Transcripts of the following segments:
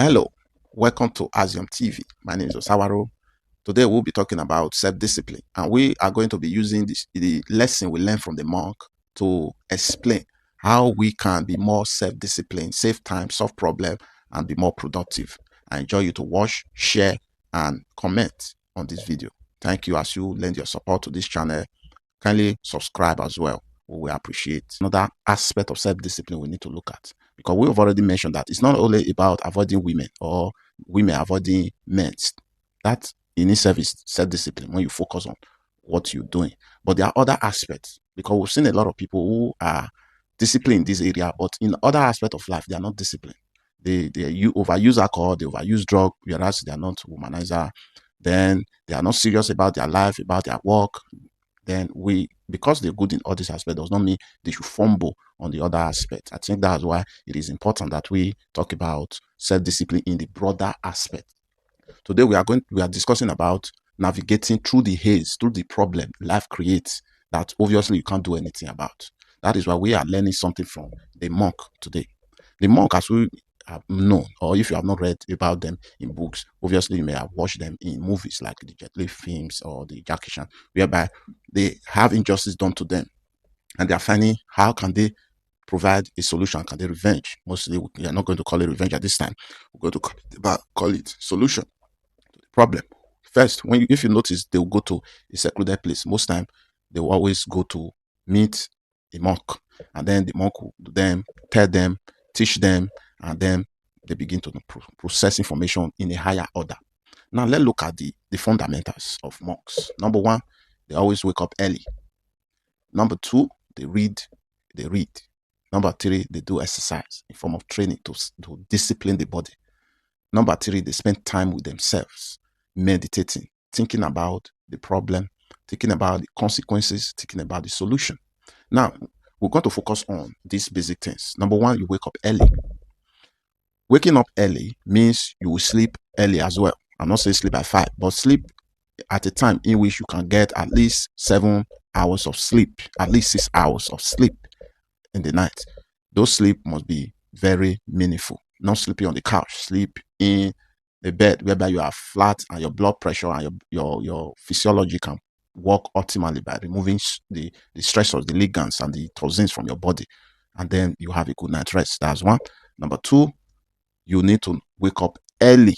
Hello, welcome to Asium TV. My name is Osawaro. Today we'll be talking about self-discipline, and we are going to be using the lesson we learned from the monk to explain how we can be more self-disciplined, save time, solve problem, and be more productive. I enjoy you to watch, share, and comment on this video. Thank you as you lend your support to this channel. Kindly subscribe as well. We will appreciate. Another aspect of self-discipline we need to look at, because we've already mentioned that it's not only about avoiding women or women avoiding men. That in itself is self-discipline when you focus on what you're doing. But there are other aspects, because we've seen a lot of people who are disciplined in this area, but in other aspects of life, they are not disciplined. They overuse alcohol, they overuse drug, whereas they are not womanizer. Then they are not serious about their life, about their work. Then because they're good in all these aspects does not mean they should fumble on the other aspect. I think that's why it is important that we talk about self-discipline in the broader aspect. Today we are discussing about navigating through the haze, through the problem life creates that obviously you can't do anything about. That is why we are learning something from the monk today. The monk, as we have known, or if you have not read about them in books, obviously you may have watched them in movies like the Jet Li films or the Jackie Chan, whereby they have injustice done to them, and they are finding how can they provide a solution. Can they revenge? Mostly, we are not going to call it revenge at this time. We're going to call it solution to the problem. First, if you notice, they will go to a secluded place. Most time, they will always go to meet a monk, and then the monk will then tell them, teach them, and then they begin to process information in a higher order. Now, let's look at the fundamentals of monks. Number one, they always wake up early. Number two, they read. Number three, they do exercise in form of training to discipline the body. Number three, they spend time with themselves, meditating, thinking about the problem, thinking about the consequences, thinking about the solution. Now, we're going to focus on these basic things. Number one, you wake up early. Waking up early means you will sleep early as well. I'm not saying sleep at 5, but sleep at a time in which you can get at least 7 hours of sleep, at least 6 hours of sleep in the night. Those sleep must be very meaningful. Not sleeping on the couch, sleep in a bed whereby you are flat and your blood pressure and your physiology can work optimally by removing the stressors, the ligands and the toxins from your body. And then you have a good night rest. That's one. Number two, you need to wake up early.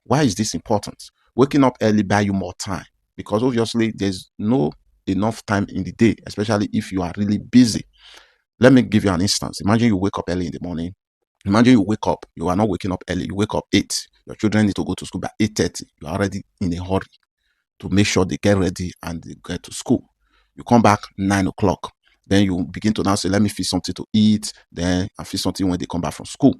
Why is this important? Waking up early buy you more time, because obviously there's no enough time in the day, especially if you are really busy. Let me give you an instance. Imagine you wake up early in the morning. Imagine you wake up, you are not waking up early, you wake up 8. Your children need to go to school by 8:30. You are already in a hurry to make sure they get ready and they get to school. You come back 9 o'clock. Then you begin to now say, let me feed something to eat. Then I feed something when they come back from school.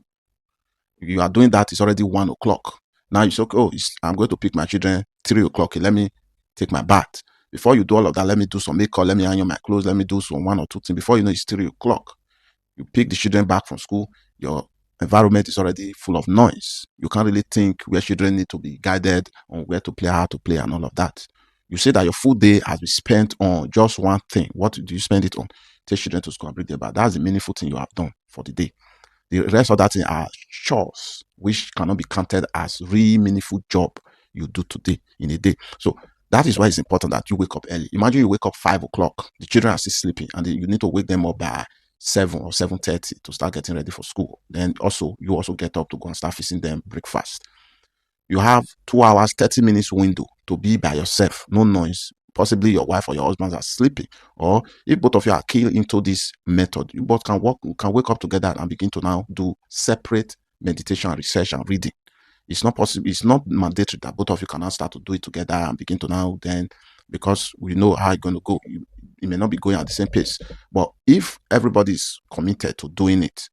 You are doing that, it's already 1 o'clock. Now you say, okay, I'm going to pick my children 3 o'clock. Let me take my bath. Before you do all of that, let me do some makeup, let me iron my clothes, let me do some 1 or 2 things. Before you know, it's 3 o'clock. You pick the children back from school, your environment is already full of noise. You can't really think where children need to be guided on where to play, how to play, and all of that. You say that your full day has been spent on just one thing. What do you spend it on? Take children to school and bring them back. That's the meaningful thing you have done for the day. The rest of that thing are chores, which cannot be counted as really meaningful job you do today in a day. So that is why it's important that you wake up early. Imagine you wake up 5 o'clock, the children are still sleeping, and you need to wake them up by 7 or 7:30 to start getting ready for school. Then you also get up to go and start fixing them breakfast. You have 2 hours, 30 minutes window to be by yourself, no noise. Possibly your wife or your husband are sleeping, or if both of you are keen into this method, you both can wake up together and begin to now do separate meditation, research, and reading. It's not possible. It's not mandatory that both of you can now start to do it together and begin to now then, because we know how it's going to go. You may not be going at the same pace, but if everybody is committed to doing it,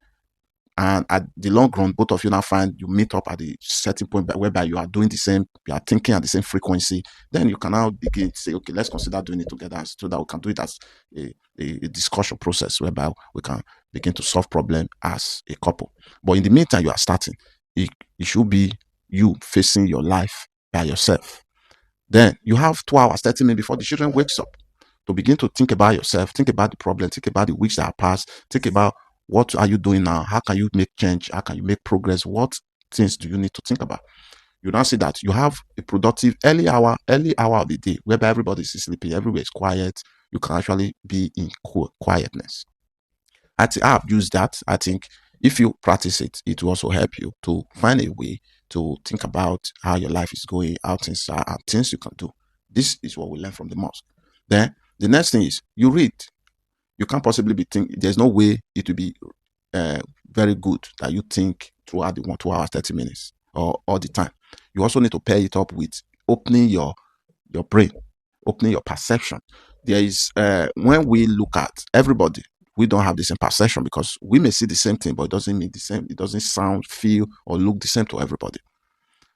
and at the long run, both of you now find you meet up at the certain point whereby you are doing the same, you are thinking at the same frequency, then you can now begin to say, okay, let's consider doing it together so that we can do it as a discussion process whereby we can begin to solve problem as a couple. But in the meantime, you are starting. It should be you facing your life by yourself. Then you have 2 hours, 30 minutes before the children wakes up to begin to think about yourself, think about the problem, think about the weeks that are passed, think about what are you doing now, how can you make change, how can you make progress, what things do you need to think about? You now see that you have a productive early hour of the day whereby everybody is sleeping, everywhere is quiet. You can actually be in quietness. I have used that. I think if you practice it, it will also help you to find a way to think about how your life is going, how things are, and things you can do. This is what we learn from the mosque. Then the next thing is you read. You can't possibly be think. There's no way it will be uh, very good that you think throughout the 1 2 hours, 30 minutes, or all the time. You also need to pair it up with opening your brain, opening your perception. There is when we look at everybody, we don't have the same perception because we may see the same thing, but it doesn't mean the same. It doesn't sound, feel, or look the same to everybody.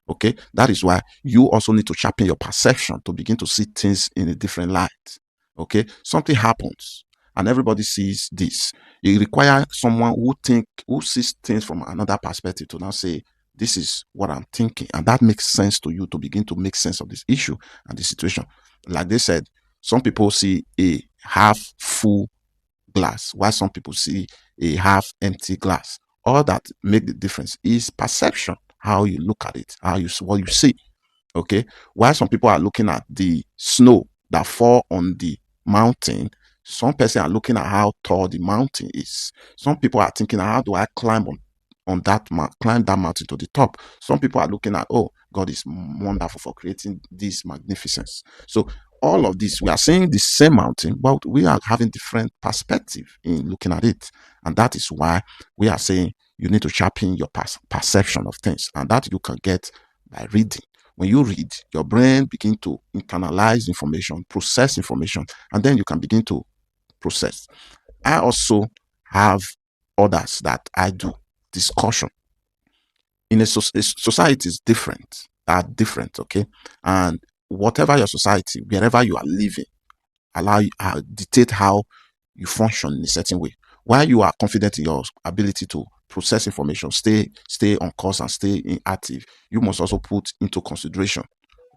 Okay, that is why you also need to sharpen your perception to begin to see things in a different light. Okay, something happens and everybody sees this. It requires someone who sees things from another perspective to now say, this is what I'm thinking, and that makes sense to you to begin to make sense of this issue and the situation. Like they said, some people see a half full glass, while some people see a half empty glass. All that make the difference is perception, how you look at it, what you see. Okay, while some people are looking at the snow that fall on the mountain, some person are looking at how tall the mountain is. Some people are thinking, how do I climb on that climb that mountain to the top? Some people are looking at, oh, God is wonderful for creating this magnificence. So all of this, we are seeing the same mountain, but we are having different perspective in looking at it. And that is why we are saying you need to sharpen your perception of things, and that you can get by reading. When you read, your brain begin to internalize information, process information, and then you can begin to process. I also have others that I do discussion. In a society is different, are different, okay? And whatever your society, wherever you are living, allow you dictate how you function in a certain way. While you are confident in your ability to process information, stay on course and stay active, you must also put into consideration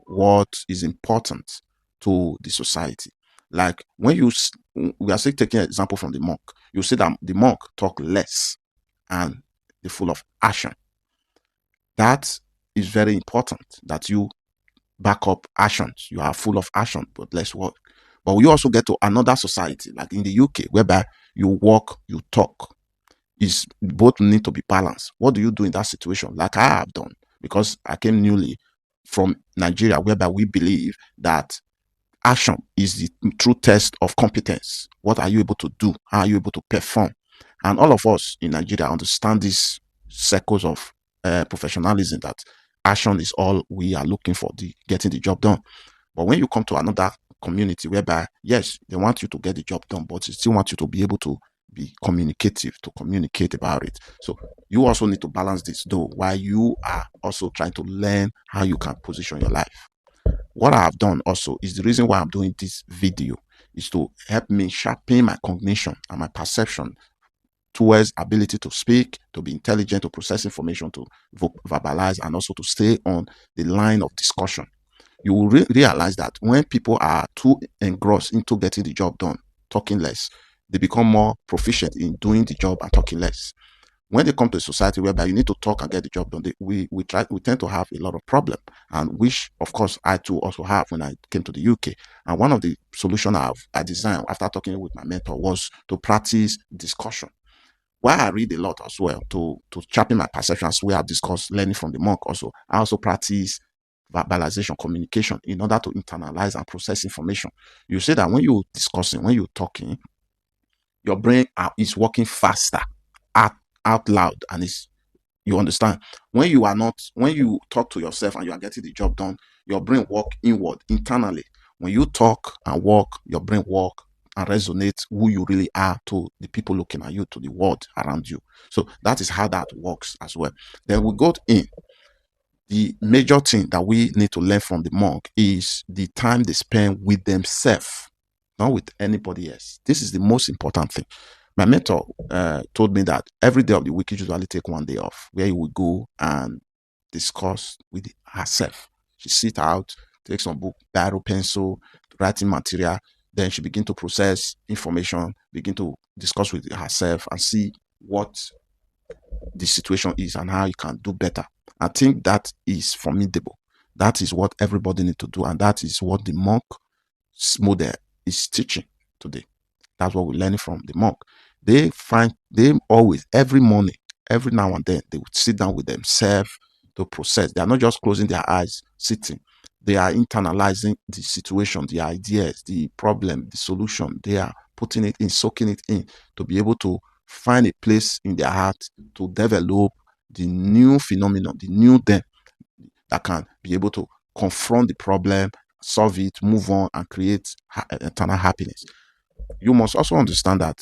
what is important to the society. Like when we are still taking an example from the monk, you see that the monk talk less and they're full of action. That is very important that you back up actions. You are full of action, but less work. But we also get to another society, like in the UK, whereby you walk, you talk. Is both need to be balanced. What do you do in that situation? Like I have done, because I came newly from Nigeria, whereby we believe that action is the true test of competence. What are you able to do? How are you able to perform? And all of us in Nigeria understand these circles of professionalism, that action is all we are looking for, the getting the job done. But when you come to another community whereby, yes, they want you to get the job done, but they still want you to be able to be communicative, to communicate about it. So you also need to balance this, though, while you are also trying to learn how you can position your life. What I have done also is the reason why I'm doing this video is to help me sharpen my cognition and my perception towards ability to speak, to be intelligent, to process information, to verbalize, and also to stay on the line of discussion. You will realize that when people are too engrossed into getting the job done, talking less, they become more proficient in doing the job and talking less. When they come to a society whereby you need to talk and get the job done, we tend to have a lot of problem, and which of course I too also have when I came to the UK. And one of the solutions I designed after talking with my mentor was to practice discussion. While I read a lot as well to sharpen my perception, as we have discussed, learning from the monk also, I also practice verbalization, communication, in order to internalize and process information. You see that when you're discussing, when you're talking, your brain is working faster out loud, and it's, you understand, when you talk to yourself and you are getting the job done, your brain work inward, internally. When you talk and walk, your brain work and resonate who you really are to the people looking at you, to the world around you. So that is how that works as well. Then we go in. The major thing that we need to learn from the monk is the time they spend with themselves, not with anybody else. This is the most important thing. My mentor told me that every day of the week, he usually take one day off, where he would go and discuss with herself. She sit out, take some book, biro, pencil, writing material. Then she begin to process information, begin to discuss with herself and see what the situation is and how you can do better I think that is formidable. That is what everybody need to do, and that is what the monk model is teaching today. That's what we're learning from the monk. They always, every morning, every now and then, they would sit down with themselves to process. They are not just closing their eyes, sitting. They are internalizing the situation, the ideas, the problem, the solution. They are putting it in, soaking it in to be able to find a place in their heart to develop the new phenomenon, the new them that can be able to confront the problem, solve it, move on, and create eternal happiness. You must also understand that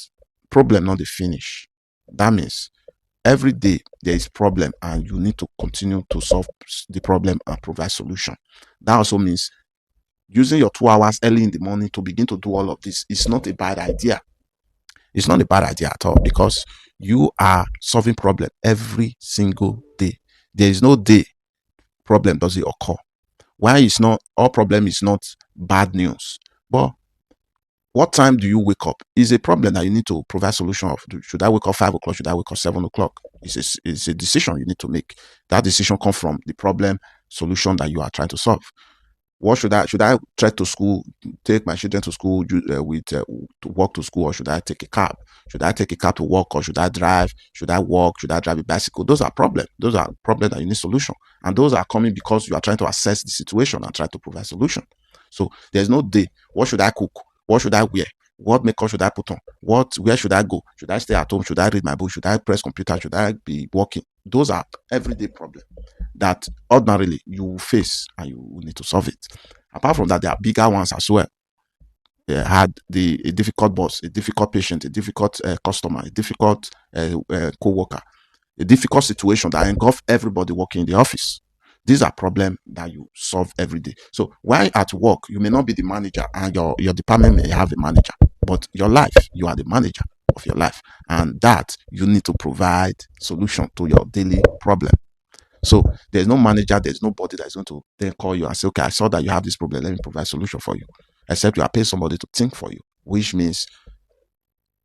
problem not the finish. That means every day there is problem and you need to continue to solve the problem and provide solution. That also means using your 2 hours early in the morning to begin to do all of this is not a bad idea. It's not a bad idea at all because you are solving problem every single day. There is no day problem doesn't occur. Why is not all problem is not bad news. But what time do you wake up is a problem that you need to provide solution of. Should I wake up 5 o'clock? Should I wake up 7 o'clock? It's a decision you need to make. That decision comes from the problem solution that you are trying to solve. What should I trek to school, take my children to school to walk to school, or should I take a cab? Should I take a cab to work, or should I drive? Should I walk? Should I drive a bicycle? Those are problems. Those are problems that you need solution, and those are coming because you are trying to assess the situation and try to provide solution. So there's no day. What should I cook? What should I wear? What makeup should I put on? Where should I go? Should I stay at home? Should I read my book? Should I press computer? Should I be working? Those are everyday problems that ordinarily you will face and you will need to solve it. Apart from that, there are bigger ones as well. They had a difficult boss, a difficult patient, a difficult customer, a difficult co-worker, a difficult situation that engulf everybody working in the office. These are problems that you solve every day. So while at work, you may not be the manager and your department may have a manager, but your life, you are the manager of your life. And that you need to provide solution to your daily problem. So there's no manager, there's nobody that's going to then call you and say, okay, I saw that you have this problem, let me provide a solution for you. Except you are paying somebody to think for you, which means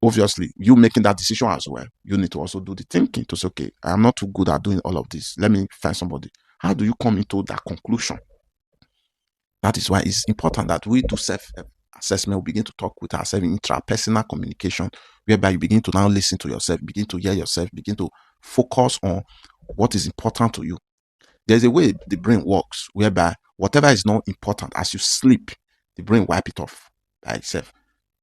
obviously you making that decision as well. You need to also do the thinking to say, okay, I'm not too good at doing all of this. Let me find somebody. How do you come into that conclusion? That is why it's important that we do self-assessment. We begin to talk with ourselves in intrapersonal communication, whereby you begin to now listen to yourself, begin to hear yourself, begin to focus on what is important to you. There's a way the brain works whereby whatever is not important, as you sleep, the brain wipe it off by itself.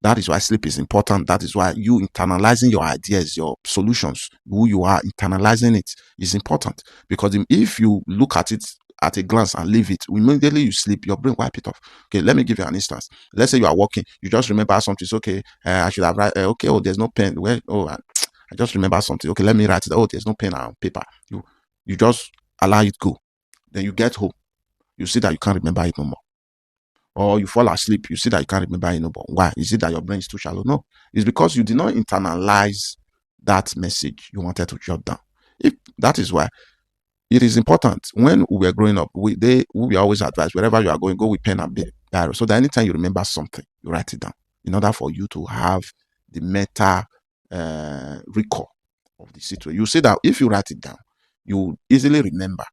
That is why sleep is important. That is why you internalizing your ideas, your solutions, who you are internalizing it is important. Because if you look at it at a glance and leave it, immediately you sleep, your brain wipe it off. Okay, let me give you an instance. Let's say you are walking, you just remember something. It's okay, I should have okay, oh, there's no pen. Where? Oh, I just remember something. Okay, let me write it. Oh, there's no pen and paper. You just allow it go. Then you get home, you see that you can't remember it no more. Or you fall asleep, you see that you can't remember it no more. Why? Is it that your brain is too shallow? No. It's because you did not internalize that message you wanted to jot down. If that is why it is important when we were growing up, we always advise wherever you are going, go with pen and paper. So that anytime you remember something, you write it down in order for you to have the meta recall of the situation. You see that if you write it down, you easily remember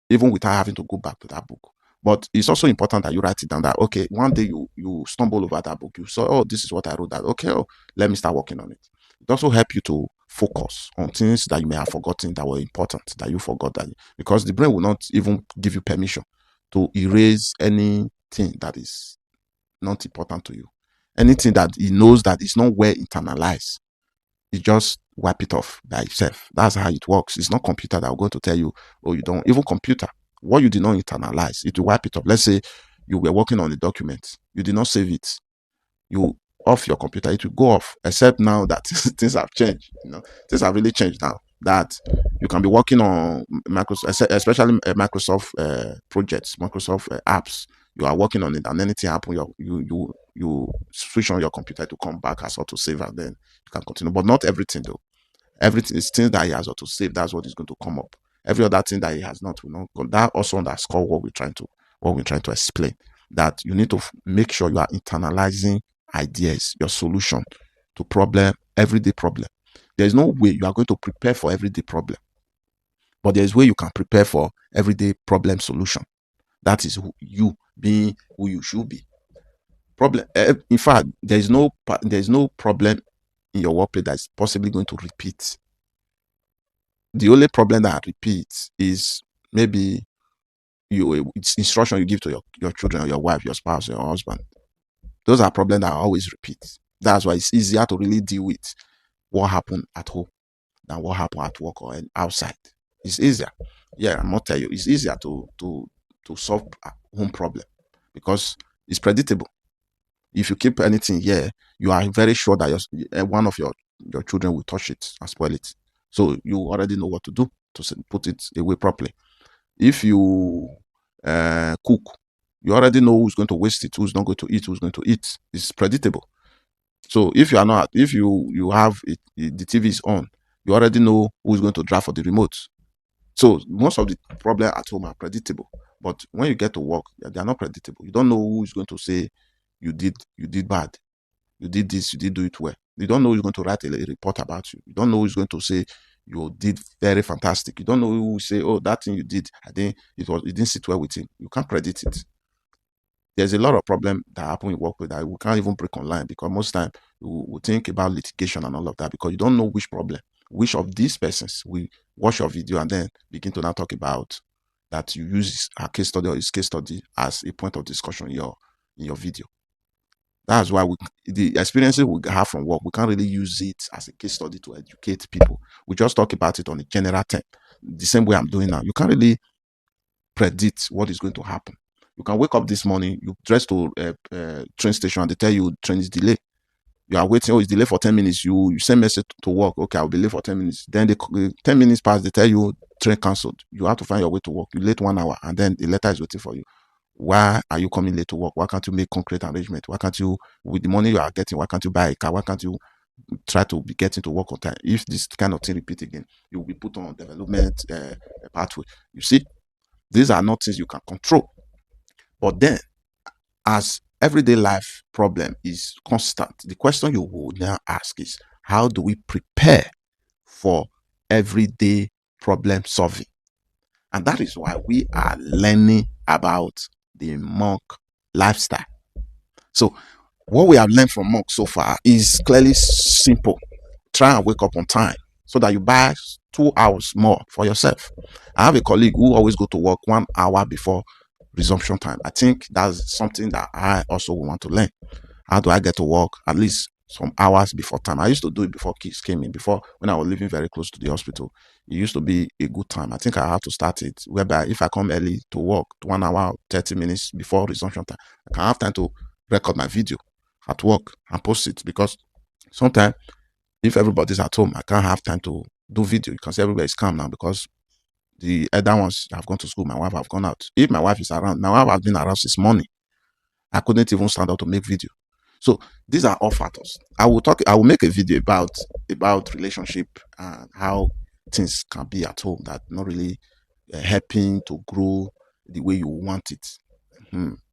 even without having to go back to that book. But it's also important that you write it down that, okay, one day you stumble over that book. You saw, oh, this is what I wrote that. Okay, oh, let me start working on it. It also helps you to focus on things that you may have forgotten that were important, that you forgot that, because the brain will not even give you permission to erase anything that is not important to you. Anything that it knows that is not well internalized, it just wipe it off by itself. That's how it works. It's not computer that will go to tell you, oh, you don't, even computer, what you did not internalize, it will wipe it off. Let's say you were working on a document, you did not save it, you off your computer, it will go off. Except now that things have changed, things have really changed now. That you can be working on Microsoft, especially Microsoft projects, Microsoft apps. You are working on it, and anything happen, you switch on your computer to come back as well to save, and then you can continue. But not everything though. Everything is things that he has to save. That's what is going to come up. Every other thing that he has not will not. That also underscore what we're trying to explain. That you need to make sure you are internalizing ideas, your solution to problem, everyday problem. There is no way you are going to prepare for everyday problem. But there's way you can prepare for everyday problem solution. That is you being who you should be. Problem. In fact, there is no problem in your workplace that's possibly going to repeat. The only problem that repeats is maybe it's instruction you give to your children or your wife, your spouse, your husband. Those are problems that always repeat. That's why it's easier to really deal with what happened at home than what happened at work or outside. It's easier. Yeah, I'm not tell you. It's easier to solve a home problem because it's predictable. If you keep anything here, you are very sure that one of your children will touch it and spoil it. So you already know what to do to put it away properly. If you cook, you already know who's going to waste it, who's not going to eat, who's going to eat. It's predictable. So if you are not, if you have the TV is on, you already know who's going to draft for the remote. So most of the problems at home are predictable. But when you get to work, they are not predictable. You don't know who is going to say you did bad, you did this, you did do it well. You don't know who's going to write a report about you. You don't know who's going to say you did very fantastic. You don't know who will say, oh, that thing you did, I think it didn't sit well with him. You can't predict it. There's a lot of problem that happen in work with that we can't even break online because most time we think about litigation and all of that because you don't know which of these persons will watch your video and then begin to now talk about that you use a case study or his case study as a point of discussion in your video. That's why the experiences we have from work, we can't really use it as a case study to educate people. We just talk about it on a general term. The same way I'm doing now. You can't really predict what is going to happen. You can wake up this morning, you dress to a train station and they tell you train is delayed. You are waiting, oh, it's delayed for 10 minutes. You send message to work, okay, I'll be late for 10 minutes. Then 10 minutes pass, they tell you train cancelled. You have to find your way to work. You late 1 hour and then the letter is waiting for you. Why are you coming late to work? Why can't you make concrete arrangement? Why can't you, with the money you are getting, why can't you buy a car? Why can't you try to be getting to work on time? If this kind of thing repeat again, you will be put on development pathway. You see, these are not things you can control. But then, as everyday life problem is constant, the question you will now ask is, how do we prepare for everyday problem solving? And that is why we are learning about the monk lifestyle. So, what we have learned from monk so far is clearly simple. Try and wake up on time so that you buy 2 hours more for yourself. I have a colleague who always go to work 1 hour before resumption time. I think that's something that I also want to learn. How do I get to work at least some hours before time? I used to do it before kids came in, before when I was living very close to the hospital. It used to be a good time. I think I had to start it whereby if I come early to work 1 hour, 30 minutes before resumption time, I can have time to record my video at work and post it because sometimes if everybody's at home, I can't have time to do video. You can see everybody's calm now because the other ones have gone to school. My wife have gone out. If my wife is around, my wife has been around since morning. I couldn't even stand up to make video. So these are all factors. I will make a video about relationship and how things can be at home that not really helping to grow the way you want it.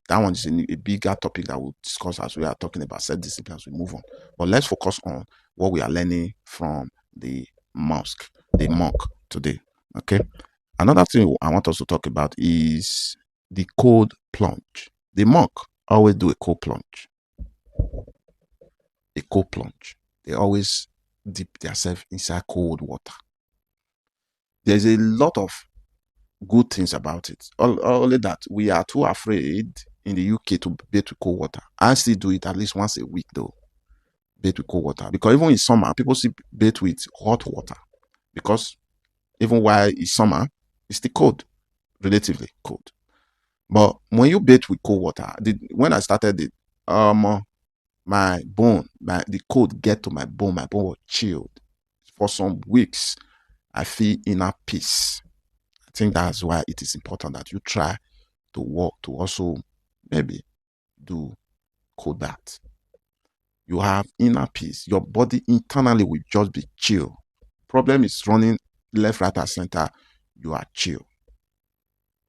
That one is a bigger topic that we'll discuss as we are talking about self-discipline as we move on. But let's focus on what we are learning from the monk today. Okay. Another thing I want us to talk about is the cold plunge. The monk always do a cold plunge. A cold plunge. They always dip themselves inside cold water. There's a lot of good things about it. Only that we are too afraid in the UK to bathe with cold water. I still do it at least once a week though. Bathe with cold water. Because even in summer, people still bathe with hot water. Because even while it's summer, it's still cold. Relatively cold. But when you bathe with cold water, when I started it, my bone, the cold get to my bone was chilled. For some weeks, I feel inner peace. I think that's why it is important that you try to walk to also maybe do cold bath. You have inner peace. Your body internally will just be chill. Problem is running left, right, and center. You are chill.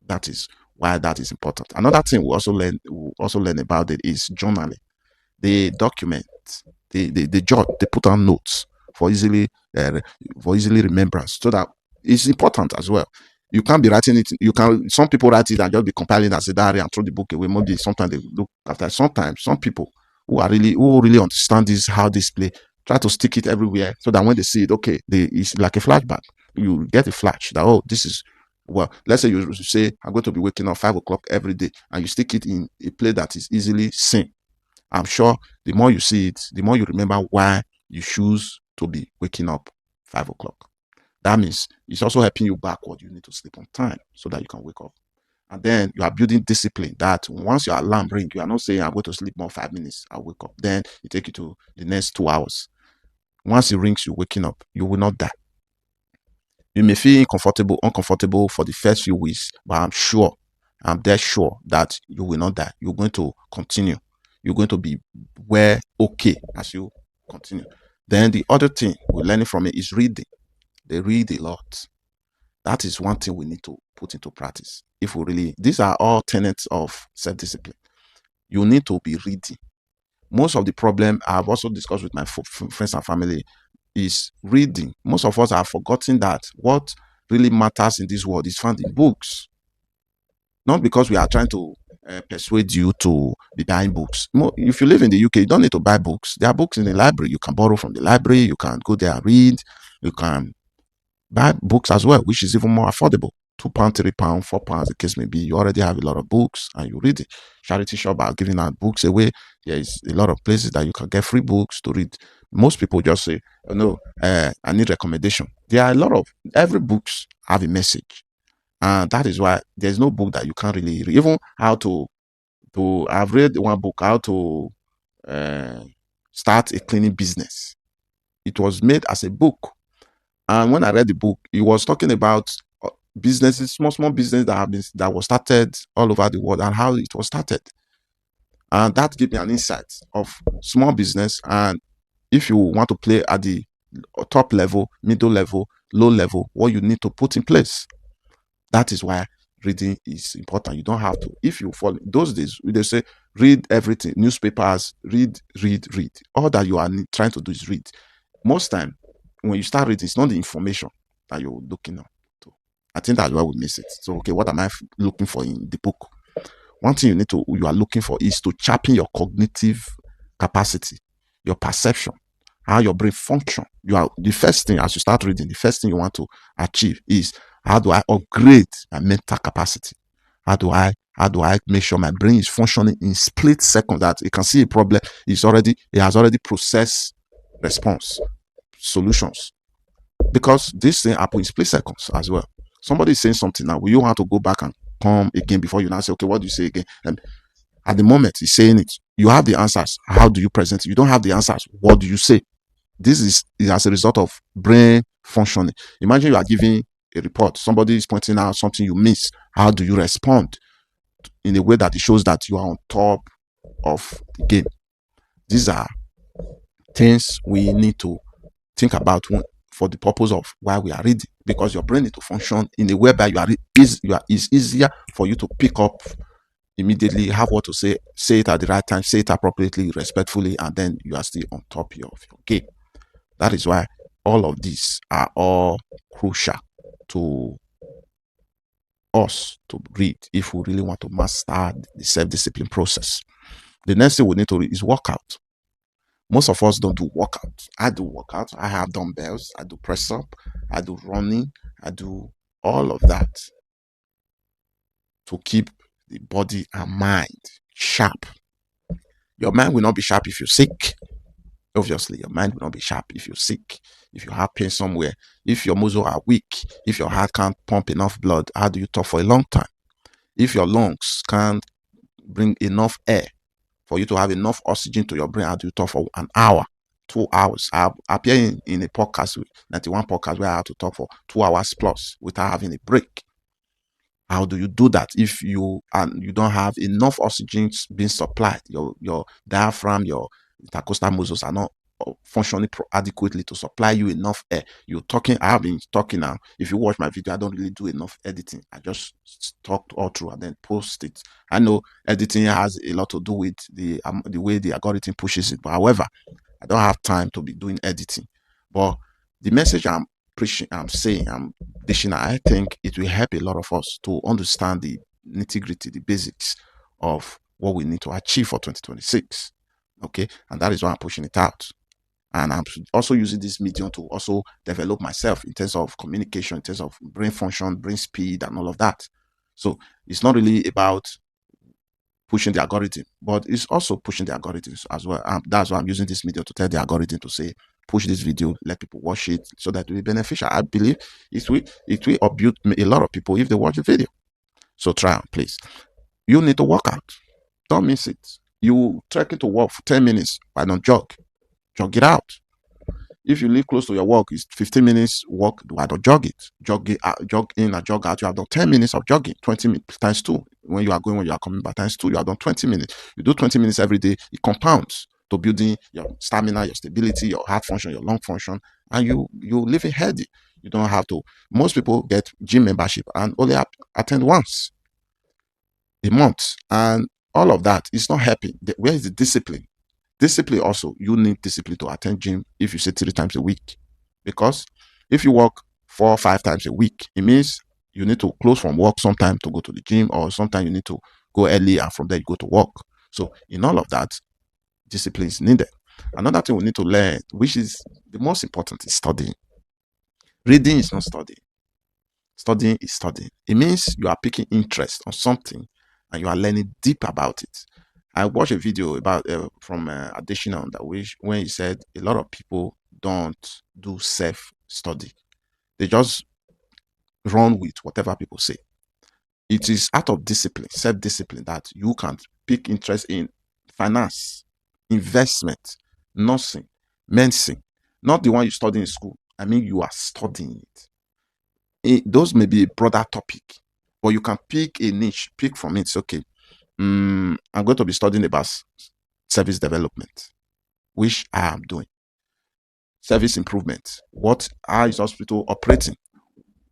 That is why that is important. Another thing we also learn about it is journaling. They document, they jot, they put on notes for easily remembrance, so that It's important as well. You can't be writing it. You can. Some people write it and just be compiling as a diary and throw the book away. Maybe sometimes they look after. Sometimes some people who really understand this how this play try to stick it everywhere so that when they see it, okay, it's like a flashback. You get a flash that, oh, this is, well, let's say you say I'm going to be waking up 5 o'clock every day, and you stick it in a place that is easily seen. I'm sure the more you see it, the more you remember why you choose to be waking up 5 o'clock. That means it's also helping you backward. You need to sleep on time so that you can wake up. And then you are building discipline that once your alarm rings, you are not saying I'm going to sleep more 5 minutes, I'll wake up. Then you take it to the next 2 hours. Once it rings, you're waking up, you will not die. You may feel uncomfortable for the first few weeks, but I'm dead sure that you will not die. You're going to continue. You're going to be well okay as you continue. Then the other thing we're learning from it is reading. They read a lot. That is one thing we need to put into practice. If we really, these are all tenets of self-discipline. You need to be reading. Most of the problem I've also discussed with my friends and family is reading. Most of us have forgotten that what really matters in this world is found in books. Not because we are trying to persuade you to be buying books. If you live in the UK, you don't need to buy books. There are books in the library. You can borrow from the library. You can go there and read. You can buy books as well, which is even more affordable. £2, £3, £4, the case may be. You already have a lot of books and you read it. Charity shop are giving out books away. There is a lot of places that you can get free books to read. Most people just say, oh, no, I need recommendation. There are a lot of, every books have a message. And that is why there's no book that you can't really read. Even how I've read one book, how to uh, start a cleaning business. It was made as a book. And when I read the book, it was talking about businesses, small business that was started all over the world and how it was started. And that gave me an insight of small business. And if you want to play at the top level, middle level, low level, what you need to put in place. That is why reading is important. You don't have to. If you follow those days, they say read everything, newspapers, read. All that you are trying to do is read. Most time, when you start reading, it's not the information that you're looking at. I think that's why we miss it. So, okay, what am I looking for in the book? One thing you are looking for is to sharpen your cognitive capacity, your perception, how your brain function. The first thing as you start reading, the first thing you want to achieve is how do I upgrade my mental capacity? How do I make sure my brain is functioning in split seconds that it can see a problem, it has already processed response, solutions. Because this thing happens in split seconds as well. Somebody is saying something now, will you want to go back and come again before you now say, okay, what do you say again? And at the moment he's saying it, you have the answers. How do you present it? You don't have the answers. What do you say? This is as a result of brain functioning. Imagine you are giving a report. Somebody is pointing out something you miss. How do you respond in a way that it shows that you are on top of the game? These are things we need to think about for the purpose of why we are reading, because your brain needs to function in a way whereby it's easier for you to pick up immediately, have what to say it at the right time, say it appropriately, respectfully, and then you are still on top of your game. That is why all of these are all crucial to us to read if we really want to master the self-discipline process. The next thing we need to read is workout. Most of us don't do workout. I do workout. I have dumbbells. I do press up. I do running. I do all of that to keep the body and mind sharp. Your mind will not be sharp if you're sick. Obviously, your mind will not be sharp if you're sick, if you have pain somewhere, if your muscles are weak, if your heart can't pump enough blood. How do you talk for a long time? If your lungs can't bring enough air for you to have enough oxygen to your brain, how do you talk for an hour, 2 hours? I appear in a podcast, 91 podcast, where I had to talk for 2 hours plus without having a break. How do you do that if you don't have enough oxygen being supplied? Your diaphragm, your intercostal muscles are not functioning adequately to supply you enough air. I have been talking now. If you watch my video, I don't really do enough editing. I just talk all through and then post it. I know editing has a lot to do with the way the algorithm pushes it, but however, I don't have time to be doing editing. But the message I'm preaching, I'm saying, I'm dictionary, I think it will help a lot of us to understand the nitty gritty, the basics of what we need to achieve for 2026. Okay, and that is why I'm pushing it out. And I'm also using this medium to also develop myself in terms of communication, in terms of brain function, brain speed, and all of that. So it's not really about pushing the algorithm, but it's also pushing the algorithms as well. That's why I'm using this video to tell the algorithm to say, push this video, let people watch it so that it will be beneficial. I believe it will upbuild a lot of people if they watch the video. So try on, please. You need to work out. Don't miss it. You trek it to work for 10 minutes. Why not jog? Jog it out. If you live close to your work, it's 15 minutes walk. Why not jog it? Jog in and jog out. You have done 10 minutes of jogging, 20 minutes times two. When you are going, when you are coming back times two, you have done 20 minutes. You do 20 minutes every day, it compounds to building your stamina, your stability, your heart function, your lung function, and you living healthy. You don't have to. Most people get gym membership and only attend once a month, and all of that is not helping. Where is the discipline? Discipline also, you need discipline to attend gym if you say 3 times a week. Because if you work 4 or 5 times a week, it means you need to close from work sometime to go to the gym, or sometimes you need to go early and from there you go to work. So in all of that, discipline is needed. Another thing we need to learn, which is the most important, is studying. Reading is not studying. Studying is studying. It means you are picking interest on something and you are learning deep about it. I watched a video about from Additional that when he said a lot of people don't do self study. They just run with whatever people say. It is out of discipline, self discipline, that you can pick interest in finance, investment, nursing, medicine, not the one you study in school. I mean, you are studying it. Those may be a broader topic, but you can pick a niche, pick from it. It's okay. I'm going to be studying about service development, which I am doing. Service improvement. How is hospital operating?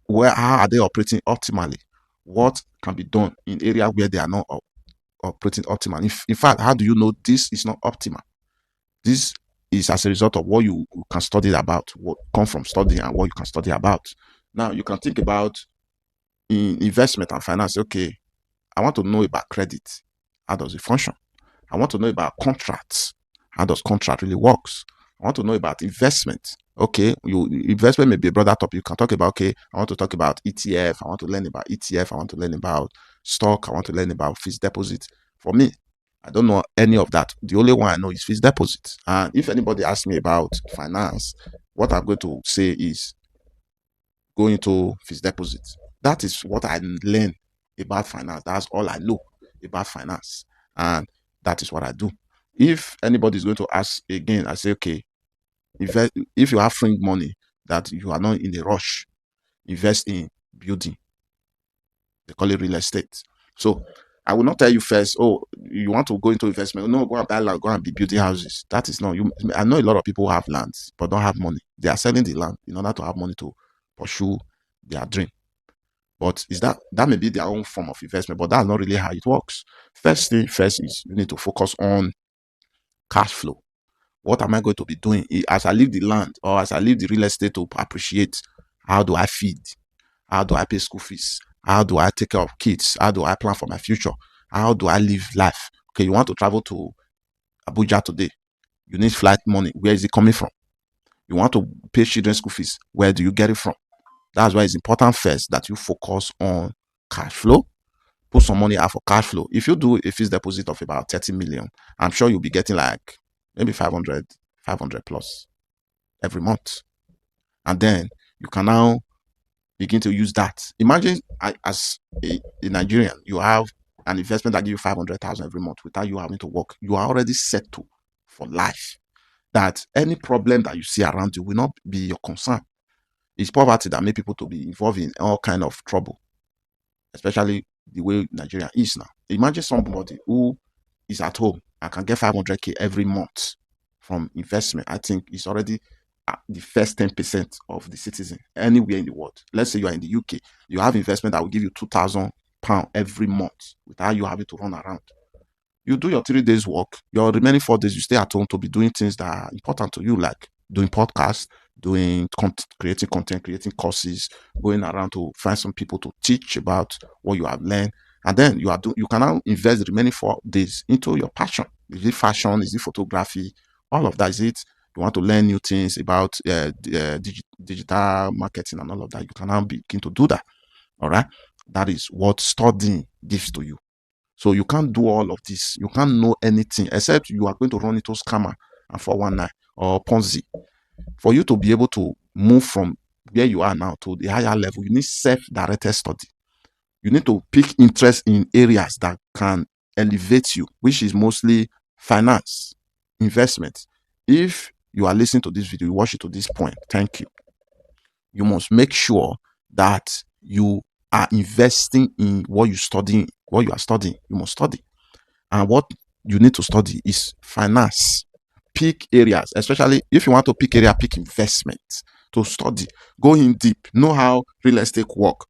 How are they operating optimally? What can be done in areas where they are not operating optimally? In fact, how do you know this is not optimal? This is as a result of what you can study about, what come from studying and what you can study about. Now you can think about in investment and finance. Okay, I want to know about credit. How does it function? I want to know about contracts. How does contract really works? I want to know about investment. Okay, investment may be a broader topic. You can talk about, okay, I want to talk about ETF. I want to learn about ETF. I want to learn about stock. I want to learn about fixed deposit. For me, I don't know any of that. The only one I know is fixed deposit. And if anybody asks me about finance, what I'm going to say is go into fixed deposit. That is what I learn about finance. That's all I know about finance. And that is what I do. If anybody is going to ask again, I say, okay, if you have free money that you are not in a rush, invest in building. They call it real estate. So I will not tell you first, oh, you want to go into investment. No, go and buy land, go and be building houses. That is not you. I know a lot of people who have lands but don't have money. They are selling the land in order to have money to pursue their dream. But is that may be their own form of investment, but that's not really how it works. First thing first is you need to focus on cash flow. What am I going to be doing as I leave the land or as I leave the real estate to appreciate? How do I feed? How do I pay school fees? How do I take care of kids? How do I plan for my future? How do I live life? Okay, you want to travel to Abuja today. You need flight money. Where is it coming from? You want to pay children's school fees. Where do you get it from? That's why it's important first that you focus on cash flow. Put some money out for cash flow. If you do a fixed deposit of about 30 million, I'm sure you'll be getting like maybe 500 plus every month. And then you can now begin to use that. Imagine as a Nigerian, you have an investment that gives you 500,000 every month without you having to work. You are already settled for life. That any problem that you see around you will not be your concern. It's poverty that makes people to be involved in all kind of trouble, especially the way Nigeria is now. Imagine somebody who is at home and can get 500K every month from investment. I think it's already the first 10% of the citizen anywhere in the world. Let's say you are in the UK, you have investment that will give you £2,000 every month without you having to run around. You do your 3 days work, your remaining 4 days you stay at home to be doing things that are important to you, like doing podcasts, doing content, creating courses, going around to find some people to teach about what you have learned. And then you can now invest the remaining 4 days into your passion. Is it fashion? Is it photography? All of that. Is it you want to learn new things about digital marketing and all of that? You can now begin to do that. All right. That is what studying gives to you. So you can't do all of this. You can't know anything except you are going to run into scammer and 419 or Ponzi. For you to be able to move from where you are now to the higher level, you need self-directed study. You need to pick interest in areas that can elevate you, which is mostly finance, investment. If you are listening to this video, you watch it to this point, thank you. You must make sure that you are investing in what you are studying. You must study. And what you need to study is finance. Pick areas, especially if you want to pick area, pick investment to study. Go in deep. Know how real estate work.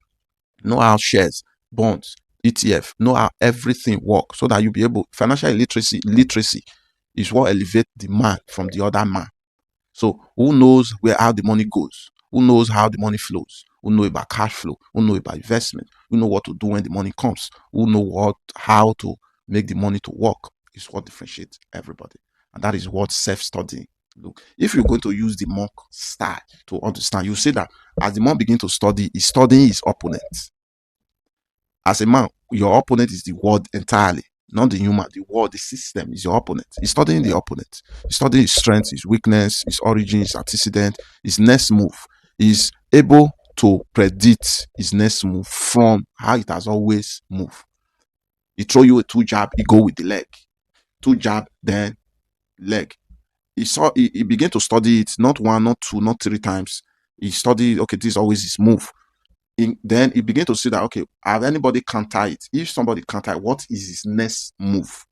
Know how shares, bonds, ETF. Know how everything work, so that you be able. Financial literacy is what elevate the man from the other man. So who knows where how the money goes? Who knows how the money flows? Who know about cash flow? Who know about investment? Who know what to do when the money comes? Who know how to make the money to work? Is what differentiates everybody. And that is what self-studying look. If you're going to use the monk style to understand, you see that as the monk begin to study, he's studying his opponent. As a man, your opponent is the world entirely, not the human. The world, the system is your opponent. He's studying the opponent. He's studying his strength, his weakness, his origin, his antecedent, his next move. He's able to predict his next move from how it has always moved. He throw you a 2 jab, he go with the leg. 2 jab, then leg. He began to study it, not 1, not 2, not 3 times. He studied, okay, this is always his move. Then he began to see that, okay, have anybody counter it? If somebody counter it, what is his next move?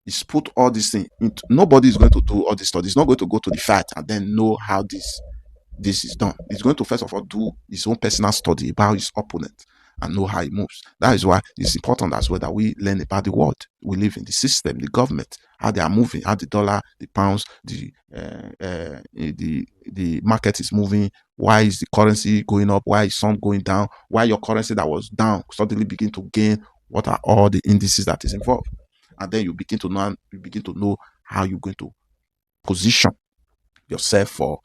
He's put all these things into, nobody is going to do all this study. He's not going to go to the fight and then know how this is done. He's going to first of all do his own personal study about his opponent and know how he moves. That is why it's important as well that we learn about the world. We live in the system, the government, how they are moving, how the dollar, the pounds, the market is moving. Why is the currency going up? Why is some going down? Why your currency that was down suddenly begin to gain? What are all the indices that is involved? And then you begin to know how you're going to position yourself for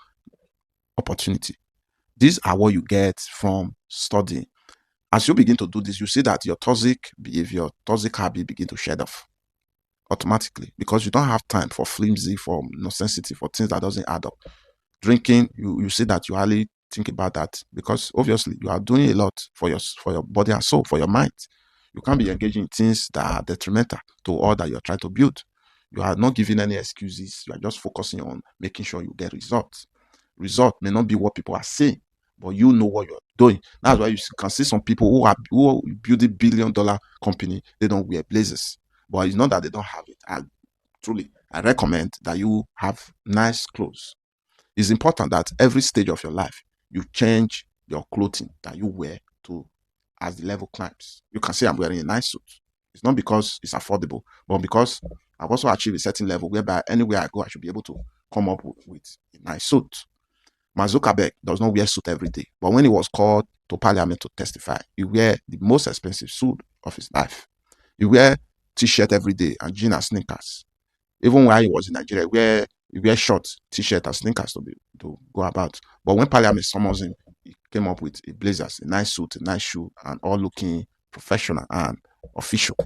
opportunity. These are what you get from studying. As you begin to do this, you see that your toxic behavior, toxic habit begin to shed off automatically, because you don't have time for flimsy, for necessity, for things that doesn't add up. Drinking, you see that you hardly think about that, because obviously you are doing a lot for your body and soul, for your mind. You can't be engaging in things that are detrimental to all that you're trying to build. You are not giving any excuses. You are just focusing on making sure you get results. Result may not be what people are saying, but you know what you're doing. That's why you can see some people who build $1 billion company. They don't wear blazers, but it's not that they don't have it. I recommend that you have nice clothes. It's important that every stage of your life you change your clothing that you wear to as the level climbs. You can say I'm wearing a nice suit. It's not because it's affordable, but because I've also achieved a certain level whereby anywhere I go, I should be able to come up with a nice suit. Mark Zuckerberg does not wear suit every day, but when he was called to parliament to testify, he wear the most expensive suit of his life. He wear t-shirt every day and jeans and sneakers. Even while he was in Nigeria, he wear shorts, t-shirt and sneakers to go about. But when parliament summons him, he came up with a blazers, a nice suit, a nice shoe, and all looking professional and official.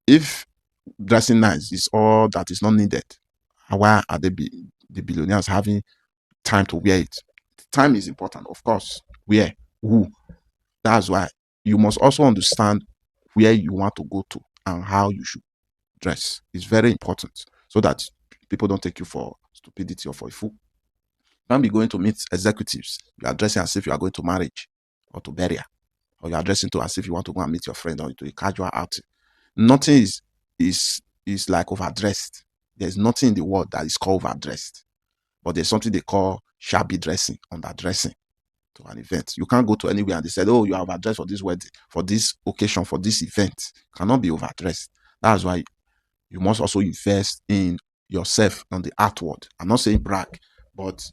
If dressing nice is all that is not needed, why are the billionaires having time to wear it? Time is important, of course. Where? Who? That's why you must also understand where you want to go to and how you should dress. It's very important so that people don't take you for stupidity or for a fool. You can't be going to meet executives. You are dressing as if you are going to marriage or to burial, or you are dressing to as if you want to go and meet your friend or to a casual outing. Nothing is like overdressed. There's nothing in the world that is called overdressed. But there's something they call shabby dressing, underdressing to an event. You can't go to anywhere and they said, oh, you are overdressed for this wedding, for this occasion, for this event. You cannot be overdressed. That's why you must also invest in yourself on the outward. I'm not saying brag, but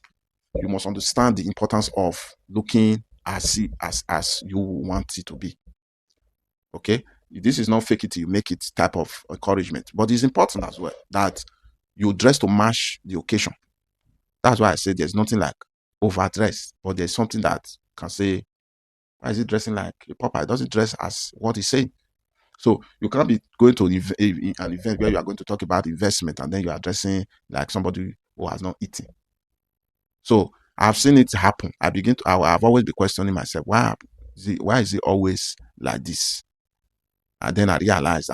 you must understand the importance of looking as you want it to be. Okay, this is not fake it till you make it type of encouragement, but it's important as well that you dress to match the occasion. That's why I say there's nothing like overdress, but there's something that can say, why is he dressing like a Popeye? Does it dress as what he's saying? So you can't be going to an event where you are going to talk about investment and then you are dressing like somebody who has not eaten. So I've seen it happen. I've always been questioning myself, why is it always like this? And then I realized